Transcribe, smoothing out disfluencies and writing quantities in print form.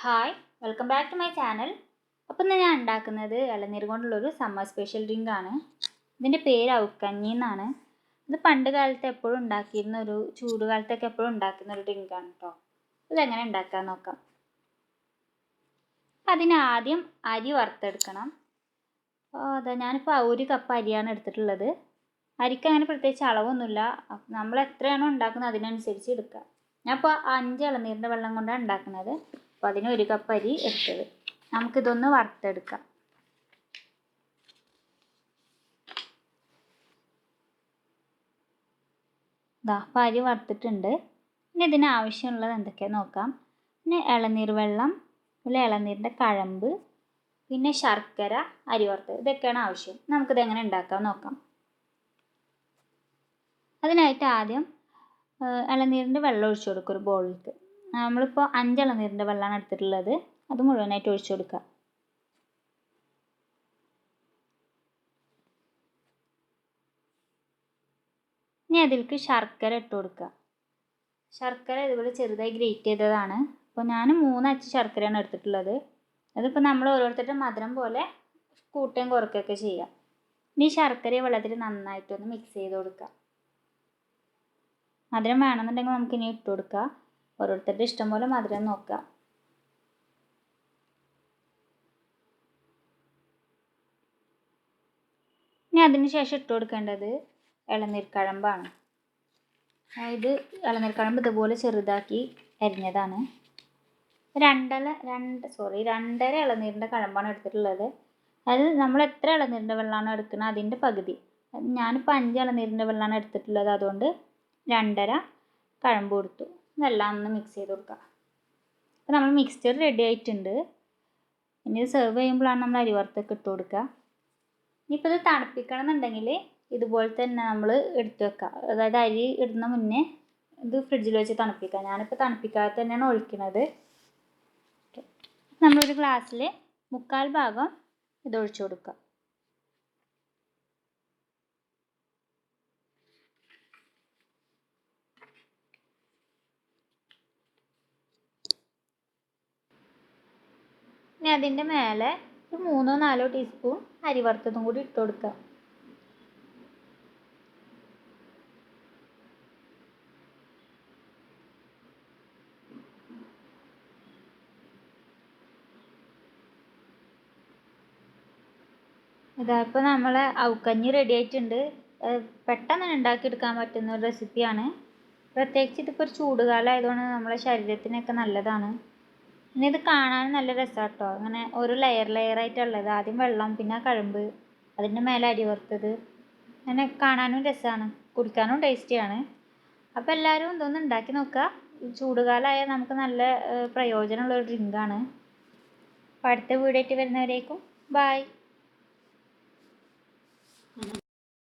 Hi, welcome back to my channel. അപ്പോൾ ഇന്ന് ഞാൻ ഉണ്ടാക്കുന്നത് ഇളനീർ കൊണ്ടുള്ളൊരു സമ്മർ സ്പെഷ്യൽ ഡ്രിങ്ക് ആണ്. ഇതിൻ്റെ പേര് ഔക്കഞ്ഞി എന്നാണ്. ഇത് പണ്ട് കാലത്ത് എപ്പോഴും ഉണ്ടാക്കിയിരുന്ന ഒരു ചൂട് കാലത്തൊക്കെ എപ്പോഴും ഉണ്ടാക്കുന്ന ഒരു ഡ്രിങ്ക് ആണ് കേട്ടോ. ഇതെങ്ങനെ ഉണ്ടാക്കാൻ നോക്കാം. അതിനാദ്യം അരി വറുത്തെടുക്കണം. ഞാനിപ്പോൾ 1 കപ്പ് അരിയാണ് എടുത്തിട്ടുള്ളത്. അരിക്ക് അങ്ങനെ പ്രത്യേകിച്ച് അളവൊന്നുമില്ല. നമ്മൾ എത്രയാണോ ഉണ്ടാക്കുന്നത് അതിനനുസരിച്ച് എടുക്കുക. ഞാനിപ്പോൾ 5 ഇളനീരിൻ്റെ വെള്ളം കൊണ്ടാണ് ഉണ്ടാക്കുന്നത്. അപ്പോൾ അതിന് 1 കപ്പ് അരി എടുത്തത്. നമുക്കിതൊന്ന് വറുത്തെടുക്കാം. അപ്പോൾ അരി വറുത്തിട്ടുണ്ട്. ഇനി ഇതിന് ആവശ്യമുള്ളത് എന്തൊക്കെയാണെന്ന് നോക്കാം. പിന്നെ ഇളനീർ വെള്ളം, പിന്നെ ഇളനീരിൻ്റെ കഴമ്പ്, പിന്നെ ശർക്കര, അരി വറുത്തത്, ഇതൊക്കെയാണ് ആവശ്യം. നമുക്കിത് എങ്ങനെ ഉണ്ടാക്കാം നോക്കാം. അതിനായിട്ട് ആദ്യം ഇളനീരിൻ്റെ വെള്ളം ഒഴിച്ചു കൊടുക്കുക ഒരു ബൗളിലേക്ക്. നമ്മളിപ്പോൾ 5 ഇളനീരിൻ്റെ വെള്ളമാണ് എടുത്തിട്ടുള്ളത്. അത് മുഴുവനായിട്ട് ഒഴിച്ചു കൊടുക്കുക. ഇനി അതിലേക്ക് ശർക്കര ഇട്ട് കൊടുക്കുക. ശർക്കര ഇതുപോലെ ചെറുതായി ഗ്രേറ്റ് ചെയ്തതാണ്. അപ്പോൾ ഞാൻ 3 അച്ച് ശർക്കരയാണ് എടുത്തിട്ടുള്ളത്. അതിപ്പോൾ നമ്മൾ ഓരോരുത്തരുടെ മധുരം പോലെ കൂട്ടുകയും കുറയ്ക്കുകയൊക്കെ ചെയ്യാം. ഇനി ശർക്കര വെള്ളത്തിൽ നന്നായിട്ടൊന്ന് മിക്സ് ചെയ്ത് കൊടുക്കുക. മധുരം വേണമെന്നുണ്ടെങ്കിൽ നമുക്കിനി ഇട്ട് കൊടുക്കുക. ഓരോരുത്തരുടെ ഇഷ്ടം പോലെ മധുരം നോക്കുക. ഇനി അതിന് ശേഷം ഇട്ട് കൊടുക്കേണ്ടത് ഇളനീർ കഴമ്പാണ്. ഇത് ഇളനീർ കഴമ്പ് ഇതുപോലെ ചെറുതാക്കി അരിഞ്ഞതാണ്. 2.5 ഇളനീരിൻ്റെ കഴമ്പാണ് എടുത്തിട്ടുള്ളത്. അത് നമ്മൾ എത്ര ഇളനീരിൻ്റെ വെള്ളമാണോ എടുക്കുന്നത് അതിൻ്റെ പകുതി. ഞാനിപ്പോൾ 5 ഇളനീരിൻ്റെ വെള്ളമാണ് എടുത്തിട്ടുള്ളത്. അതുകൊണ്ട് 2.5 കഴമ്പ് കൊടുത്തു. ഇതെല്ലാം ഒന്ന് മിക്സ് ചെയ്ത് കൊടുക്കുക. അപ്പോൾ നമ്മൾ മിക്സ്ചർ റെഡി ആയിട്ടുണ്ട്. ഇനി ഇത് സെർവ് ചെയ്യുമ്പോഴാണ് നമ്മൾ അരി വറുത്തൊക്കെ ഇട്ട് കൊടുക്കുക. ഇനിയിപ്പോൾ ഇത് തണുപ്പിക്കണം എന്നുണ്ടെങ്കിൽ ഇതുപോലെ തന്നെ നമ്മൾ എടുത്ത് വെക്കുക. അതായത് അരി ഇടുന്ന മുന്നേ ഇത് ഫ്രിഡ്ജിൽ വെച്ച് തണുപ്പിക്കുക. ഞാനിപ്പോൾ തണുപ്പിക്കാതെ തന്നെയാണ് ഒഴിക്കുന്നത്. നമ്മളൊരു ഗ്ലാസ്സിൽ 3/4 ഭാഗം ഇത് ഒഴിച്ചു കൊടുക്കുക. ഇനി അതിൻ്റെ മേലെ 3-4 ടീസ്പൂൺ അരി വറുത്തതും കൂടി ഇട്ട് കൊടുക്കുക. ഇപ്പോൾ നമ്മളെ ഔക്കഞ്ഞി റെഡി ആയിട്ടുണ്ട്. പെട്ടെന്ന് ഉണ്ടാക്കിയെടുക്കാൻ പറ്റുന്ന ഒരു റെസിപ്പിയാണ്. പ്രത്യേകിച്ച് ഇതിപ്പോൾ ഒരു ചൂടുകാലം ആയതുകൊണ്ട് നമ്മളെ ശരീരത്തിനൊക്കെ നല്ലതാണ്. പിന്നെ ഇത് കാണാൻ നല്ല രസമാണ് കേട്ടോ. അങ്ങനെ ഒരു ലെയറായിട്ടുള്ളത്. ആദ്യം വെള്ളം, പിന്നെ കഴമ്പ്, അതിൻ്റെ മേലെ അരി വറുത്തത്. അങ്ങനെ കാണാനും രസമാണ്, കുടിക്കാനും ടേസ്റ്റിയാണ്. അപ്പോൾ എല്ലാവരും ഇതൊന്ന് ഉണ്ടാക്കി നോക്കുക. ചൂടുകാലമായാൽ നമുക്ക് നല്ല പ്രയോജനമുള്ളൊരു ഡ്രിങ്കാണ്. അപ്പോൾ അടുത്ത വീഡിയോ ആയിട്ട് വരുന്നവരേക്കും ബൈ.